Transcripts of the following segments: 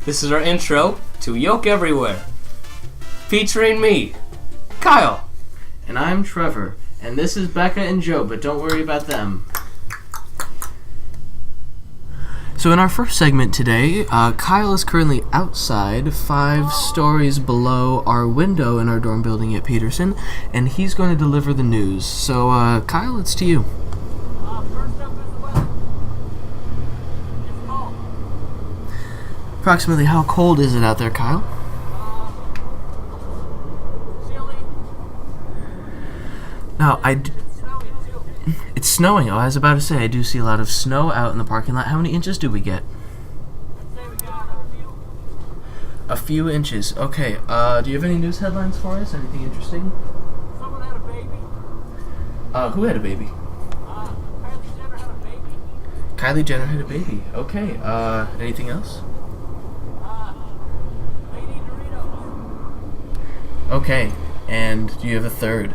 This is our intro to Yolk Everywhere, featuring me, Kyle. And I'm Trevor, and this is Becca and Joe, but don't worry about them. So in our first segment today, Kyle is currently outside 5 stories below our window in our dorm building at Peterson, and he's going to deliver the news. So Kyle, it's to you. First up is the weather. It's cold. Approximately how cold is it out there, Kyle? Chilly. Now, It's snowy too. it's snowing. Oh, I was about to say, I do see a lot of snow out in the parking lot. How many inches do we get? I'd say we got a few. A few inches. Okay, do you have any news headlines for us? Anything interesting? Someone had a baby. Who had a baby? Kylie Jenner had a baby. Kylie Jenner had a baby. Okay, anything else? Lady Doritos. Okay, and do you have a third?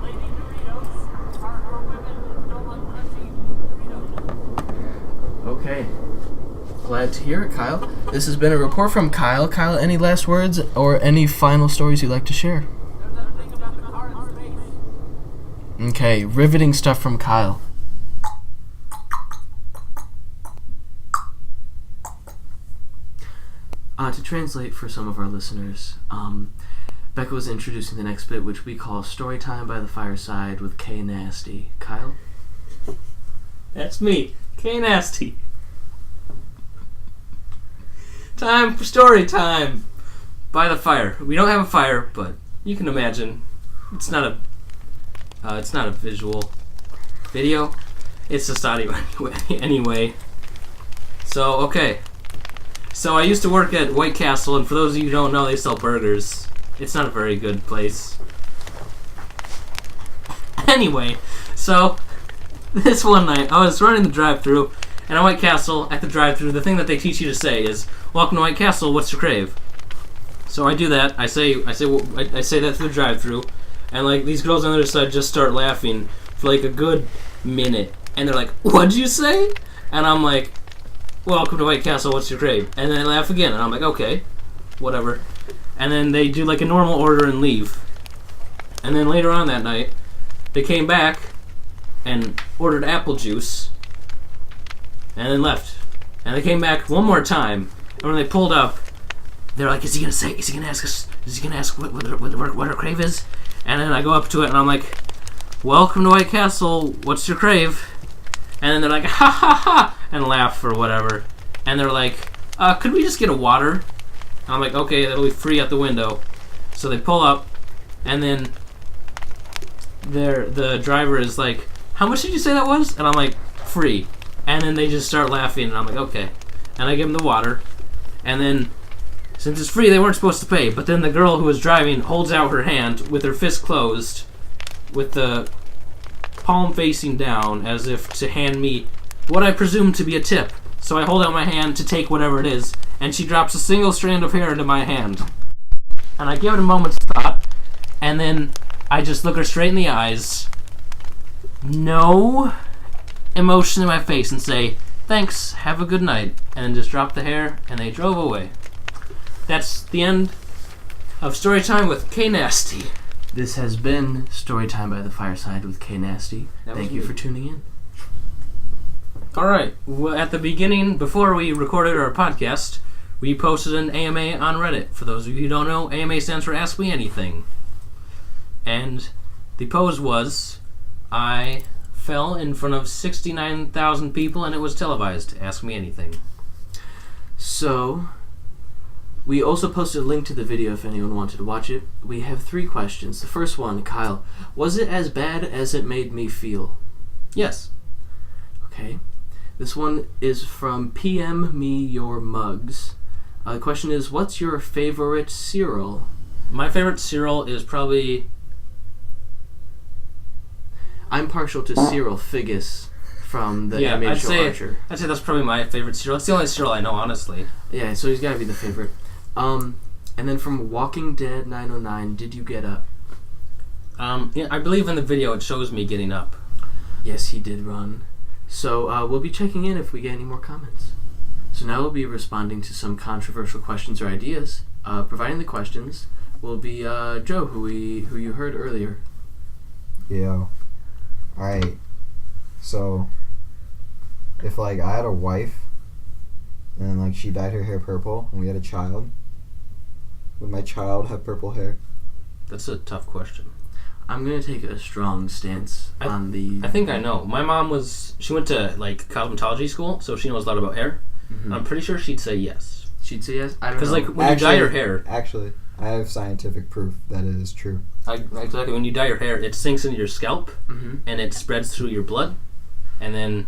Lady Doritos are women who don't like crunchy Doritos. Okay. Glad to hear it, Kyle. This has been a report from Kyle. Kyle, any last words or any final stories you'd like to share? There's that thing about the car in space. Okay, riveting stuff from Kyle. To translate for some of our listeners, Becca was introducing the next bit, which we call Storytime by the Fireside with K Nasty. Kyle? That's me, K Nasty. Time for story time by the fire. We don't have a fire, but you can imagine it's not a visual video. It's just audio anyway. So okay. So I used to work at White Castle, and for those of you who don't know, they sell burgers. It's not a very good place. Anyway, so this one night I was running the drive-thru, and at White Castle, at the drive-thru, the thing that they teach you to say is, "Welcome to White Castle. What's your crave?" So I do that. I say that through the drive-thru, and like these girls on the other side just start laughing for like a good minute, and they're like, "What'd you say?" And I'm like, "Welcome to White Castle. What's your crave?" And then they laugh again, and I'm like, "Okay, whatever." And then they do like a normal order and leave. And then later on that night, they came back and ordered apple juice, and then left. And they came back one more time, and when they pulled up, they're like, is he gonna ask what our crave is? And then I go up to it, and I'm like, "Welcome to White Castle, what's your crave?" And then they're like, "Ha ha ha," and laugh or whatever. And they're like, "Could we just get a water?" And I'm like, "Okay, that'll be free at the window." So they pull up, and then the driver is like, "How much did you say that was?" And I'm like, "Free." And then they just start laughing, and I'm like, "Okay." And I give them the water, and then since it's free, they weren't supposed to pay. But then the girl who was driving holds out her hand with her fist closed, with the palm facing down, as if to hand me what I presume to be a tip. So I hold out my hand to take whatever it is, and she drops a single strand of hair into my hand. And I give it a moment's thought, and then I just look her straight in the eyes, no emotion in my face, and say, "Thanks, have a good night," and then just drop the hair, and they drove away. That's the end of Storytime with K Nasty. This has been Storytime by the Fireside with K Nasty. Thank you for tuning in. Alright, well, at the beginning, before we recorded our podcast, we posted an AMA on Reddit. For those of you who don't know, AMA stands for Ask Me Anything. And the pose was, I fell in front of 69,000 people and it was televised. Ask me anything. So, we also posted a link to the video if anyone wanted to watch it. We have 3 questions. The first one, Kyle, was it as bad as it made me feel? Yes. Okay. This one is from PM Me Your Mugs. The question is, what's your favorite cereal? My favorite cereal is probably... I'm partial to cereal Figgis from the animated show Archer. I'd say that's probably my favorite cereal. It's the only cereal I know, honestly. Yeah, so he's got to be the favorite. And then from Walking Dead 909, did you get up? Yeah, I believe in the video it shows me getting up. Yes, he did run. So we'll be checking in if we get any more comments. So now we'll be responding to some controversial questions or ideas. Providing the questions will be Joe, who you heard earlier. Yeah. Alright. So, if, like, I had a wife, and, like, she dyed her hair purple, and we had a child, would my child have purple hair? That's a tough question. I'm going to take a strong stance on the... I think I know. My mom she went to, like, cosmetology school, so she knows a lot about hair. Mhm. I'm pretty sure she'd say yes. She'd say yes? I don't know. Because, like, when you dye your hair... Actually, I have scientific proof that it is true. Exactly. When you dye your hair, it sinks into your scalp, and it spreads through your blood, and then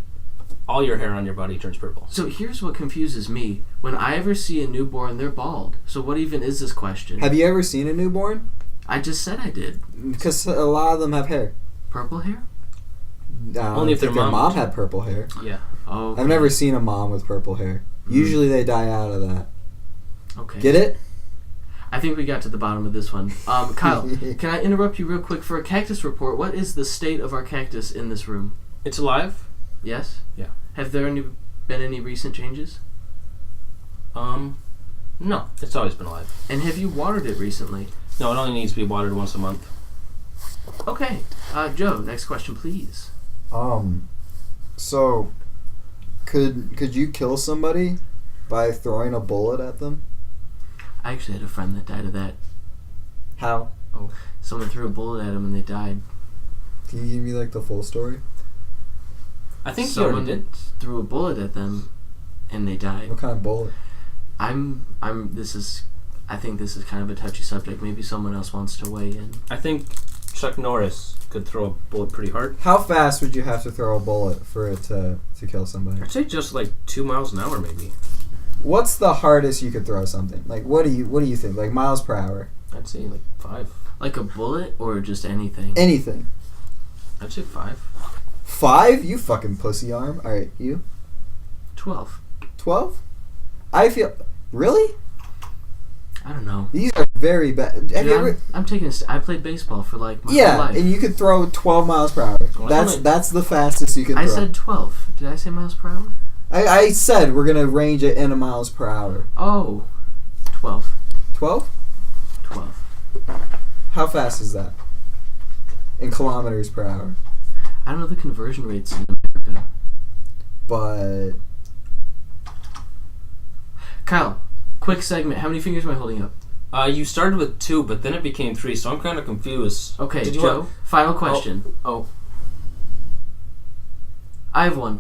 all your hair on your body turns purple. So here's what confuses me. When I ever see a newborn, they're bald. So what even is this question? Have you ever seen a newborn? I just said I did. Because a lot of them have hair. Purple hair? Only if their mom had purple hair. Yeah. Oh. I've never seen a mom with purple hair. Usually they die out of that. Okay. Get it? I think we got to the bottom of this one. Kyle, can I interrupt you real quick for a cactus report? What is the state of our cactus in this room? It's alive? Yes? Yeah. Have there been any recent changes? No. It's always been alive. And have you watered it recently? No, it only needs to be watered once a month. Okay. Joe, next question, please. So, could you kill somebody by throwing a bullet at them? I actually had a friend that died of that. How? Someone threw a bullet at him and they died. Can you give me, like, the full story? I think Someone you already did. threw a bullet at them and they died. What kind of bullet? I think this is kind of a touchy subject. Maybe someone else wants to weigh in. I think Chuck Norris could throw a bullet pretty hard. How fast would you have to throw a bullet for it to kill somebody? I'd say just like 2 miles an hour, maybe. What's the hardest you could throw something? Like, what do you think? Like, miles per hour? I'd say like 5. Like a bullet or just anything? Anything. I'd say 5. 5? You fucking pussy arm. Alright, you? 12. 12? I feel... Really? I don't know. These are very bad. Have you ever... I'm taking I played baseball for like my whole life. And you could throw 12 miles per hour. Well, That's the fastest you can throw. I said 12. Did I say miles per hour? I said we're going to range it in a miles per hour. Oh. 12. 12? 12. How fast is that? In kilometers per hour. I don't know the conversion rates in America. But... Kyle, quick segment. How many fingers am I holding up? You started with 2, but then it became 3, so I'm kind of confused. Okay, Did you Joe, want- final question. Oh. I have one.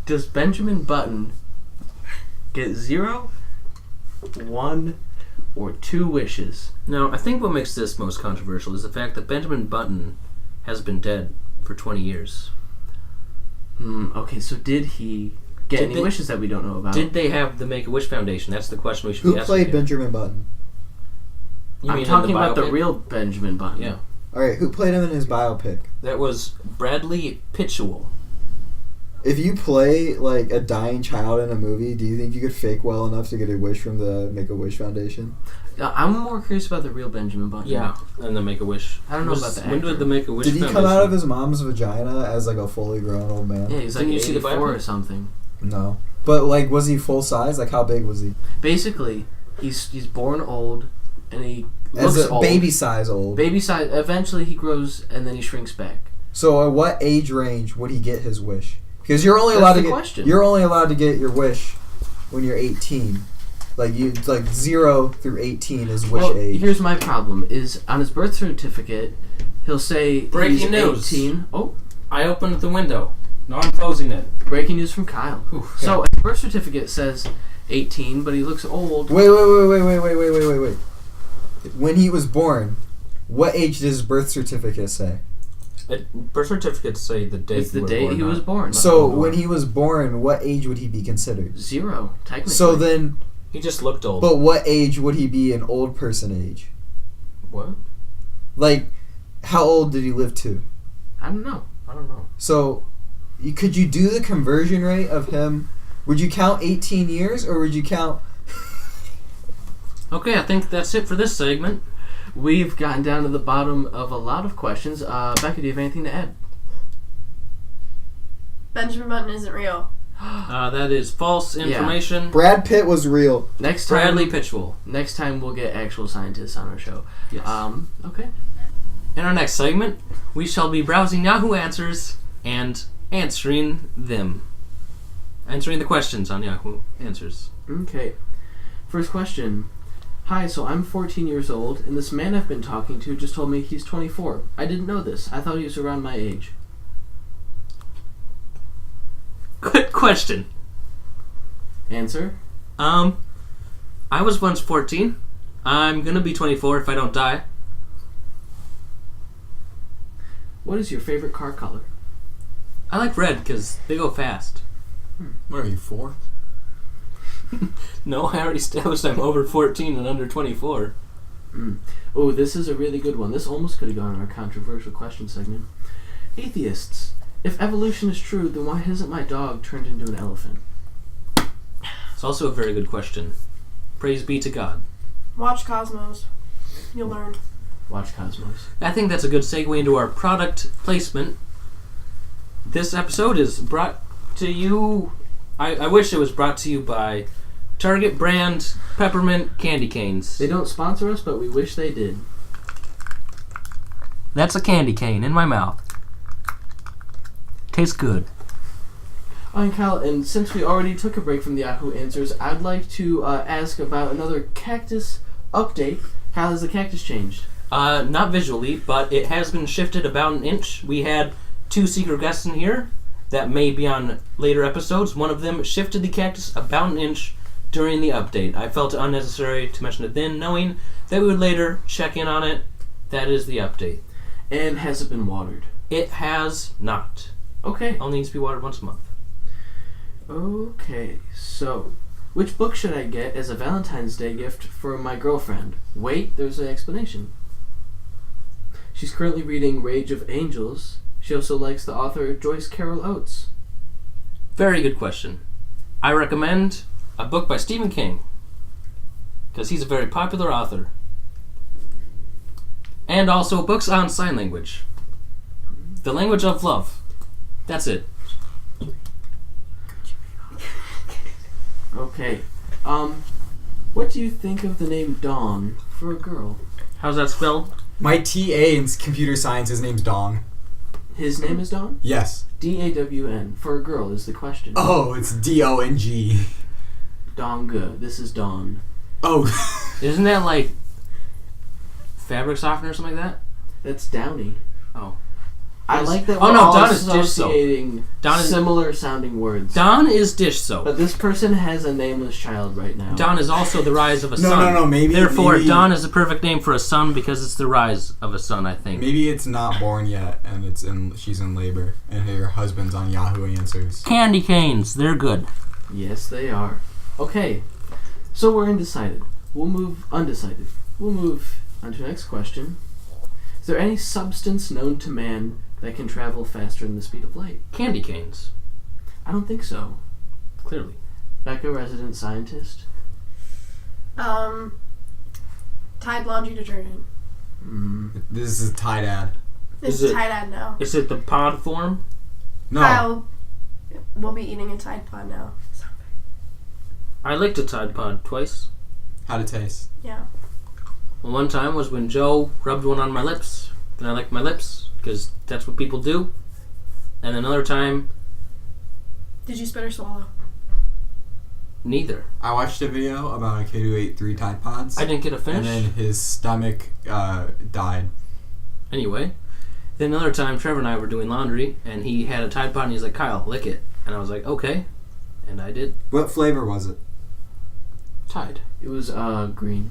Does Benjamin Button get 0, 1, or 2 wishes? Now, I think what makes this most controversial is the fact that Benjamin Button has been dead for 20 years. Okay, so did he get any wishes that we don't know about? Did they have the Make-A-Wish Foundation? That's the question we should be who asking. played Benjamin Button? You I'm mean in talking about the biopic? real Benjamin Button. Yeah. Alright, who played him in his biopic? That was Bradley Pitchell. If you play, like, a dying child in a movie, do you think you could fake well enough to get a wish from the Make-A-Wish Foundation? I'm more curious about the real Benjamin Button. Yeah, and the Make-A-Wish. I don't know about the When actor. did the Make-A-Wish Did he Foundation... come out of his mom's vagina as, like, a fully grown old man? Yeah, he's like Didn't you see the 84 biopic? or something. No. But, like, was he full size? Like, how big was he? Basically, he's born old, and he As looks a old. baby size old. Baby size. Eventually, he grows, and then he shrinks back. So at what age range would he get his wish? Because you're only That's allowed the to get question. you're only allowed to get your wish when you're 18. Like 0 through 18 is wish Well, age. here's my problem: is on his birth certificate, he'll say Breaking he's news. 18. Oh, I opened the window. Now I'm closing it. breaking news from Kyle. Ooh, So his birth certificate says 18, but he looks old. Wait. When he was born, what age does his birth certificate say? Birth certificates say the date. It's the you were day born, he not- was born. So when he was born, what age would he be considered? 0, technically. So then, He just looked old. but what age would he be an old person age? What? Like, how old did he live to? I don't know. So, could you do the conversion rate of him? Would you count 18 years, or would you count... Okay, I think that's it for this segment. We've gotten down to the bottom of a lot of questions. Becca, do you have anything to add? Benjamin Button isn't real. That is false information. Brad Pitt was real. Next time, Bradley Pitchwell. Next time we'll get actual scientists on our show. Yes. Okay. In our next segment, we shall be browsing Yahoo Answers and answering them. Answering the questions on Yahoo Answers. Okay. First question. Hi, so I'm 14 years old, and this man I've been talking to just told me he's 24. I didn't know this. I thought he was around my age. Good question. Answer? I was once 14. I'm gonna be 24 if I don't die. What is your favorite car color? I like red because they go fast. What are you, 4? No, I already established I'm over 14 and under 24. Oh, this is a really good one. This almost could have gone in our controversial question segment. Atheists. If evolution is true, then why hasn't my dog turned into an elephant? It's also a very good question. Praise be to God. Watch Cosmos. You'll learn. Watch Cosmos. I think that's a good segue into our product placement. This episode is brought to you... I wish it was brought to you by Target brand peppermint candy canes. They don't sponsor us, but we wish they did. That's a candy cane in my mouth. Tastes good. I'm Kyle, and since we already took a break from the Yahoo Answers, I'd like to ask about another cactus update. Kyle, has the cactus changed? Not visually, but it has been shifted about an inch. We had 2 secret guests in here that may be on later episodes. One of them shifted the cactus about an inch during the update. I felt it unnecessary to mention it then, knowing that we would later check in on it. That is the update. And has it been watered? It has not. Okay. Only needs to be watered once a month. Okay, so which book should I get as a Valentine's Day gift for my girlfriend? Wait, there's an explanation. She's currently reading Rage of Angels. She also likes the author Joyce Carol Oates. Very good question. I recommend a book by Stephen King, because he's a very popular author. And also books on sign language. The language of love. That's it. Okay. What do you think of the name Dawn for a girl? How's that spelled? My TA in computer science, his name's Dong. His name is Dawn? Yes. D-A-W-N. For a girl is the question. Oh, it's D-O-N-G. Donga. This is Dawn. Oh. Isn't that like fabric softener or something like that? That's Downy. Oh. I like that Oh, we're no, all Dawn is dish soap. associating Dawn is- similar sounding words. Dawn is dish soap. But this person has a nameless child right now. Dawn is also the rise of a No, sun. no, maybe- Therefore, maybe- Dawn is the perfect name for a sun because it's the rise of a sun, I think. Maybe it's not born yet, and she's in labor, and her husband's on Yahoo Answers. Candy canes, they're good. Yes, they are. Okay, so we're undecided. We'll move on to the next question. Is there any substance known to man that can travel faster than the speed of light? Candy canes, I don't think so. clearly. Becca, resident scientist. Tide laundry detergent. This is a Tide ad. This Is is it- Tide ad now. Is it the pod form? No. Kyle will be eating a Tide Pod now. I licked a Tide Pod twice. How'd it taste? Yeah. Well, one time was when Joe rubbed one on my lips. Then I licked my lips, because that's what people do. And another time, Did you spit or swallow? neither. I watched a video about a kid who ate 3 Tide Pods. I didn't get a finish. And then his stomach died. Anyway, then another time, Trevor and I were doing laundry, and he had a Tide Pod, and he's like, Kyle, lick it. And I was like, okay. And I did. What flavor was it? Tide. It was green.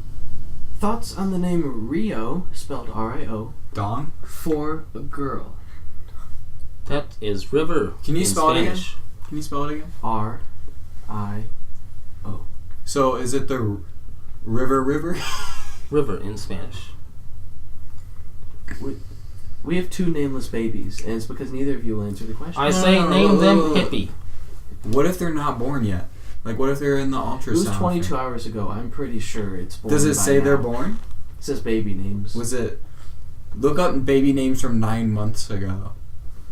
Thoughts on the name Rio, spelled R-I-O, Dong? for a girl? That is river. Can you in spell it again? Spanish. Can you spell it again? R-I-O. So is it the river? River in Spanish. We have 2 nameless babies, and it's because neither of you will answer the question. I say name them Hippie. What if they're not born yet? Like, what if they're in the ultrasound? It was 22 hours ago. I'm pretty sure it's born. Does it by say they're now. born? It says baby names. Was it... Look up baby names from 9 months ago.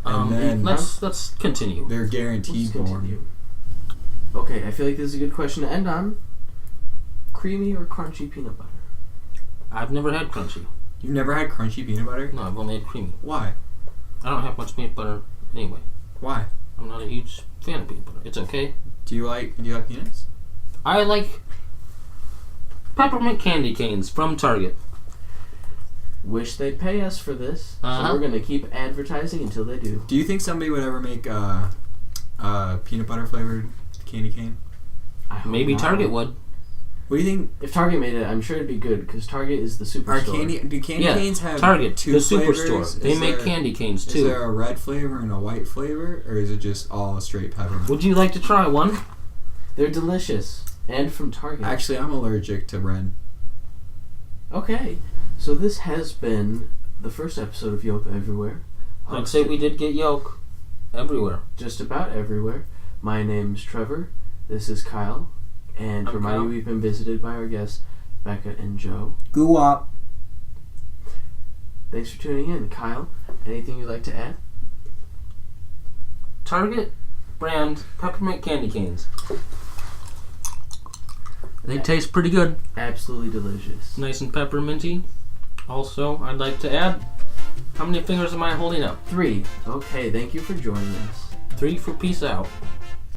And then Let's continue. they're Let's guaranteed born. continue. Okay, I feel like this is a good question to end on. Creamy or crunchy peanut butter? I've never had crunchy. You've never had crunchy peanut butter? No, I've only had creamy. Why? I don't have much peanut butter anyway. Why? I'm not a huge fan of peanut butter. It's okay. Do you like peanuts? I like peppermint candy canes from Target. Wish they'd pay us for this. Uh-huh. So we're gonna keep advertising until they do. Do you think somebody would ever make a peanut butter flavored candy cane? I hope Maybe not. Target would. What do you think? If Target made it, I'm sure it'd be good because Target is the Do superstore. candy Yeah, canes have Target, two the flavors? superstore. They Is make there- candy canes Is too. there a red flavor and a white flavor, or is it just all straight peppermint? Would you like to try one? They're delicious and from Target. Actually, I'm allergic to red. Okay, so this has been the first episode of Yolk Everywhere. I'd say we did get Yolk everywhere. Just about everywhere. My name's Trevor. This is Kyle. And I'm remind Kyle. you, we've been visited by our guests, Becca and Joe. Goo up. Thanks for tuning in. Kyle, anything you'd like to add? Target brand peppermint candy canes. They taste pretty good. Absolutely delicious. Nice and pepperminty. Also, I'd like to add, how many fingers am I holding up? 3. Okay, thank you for joining us. 3 for peace out.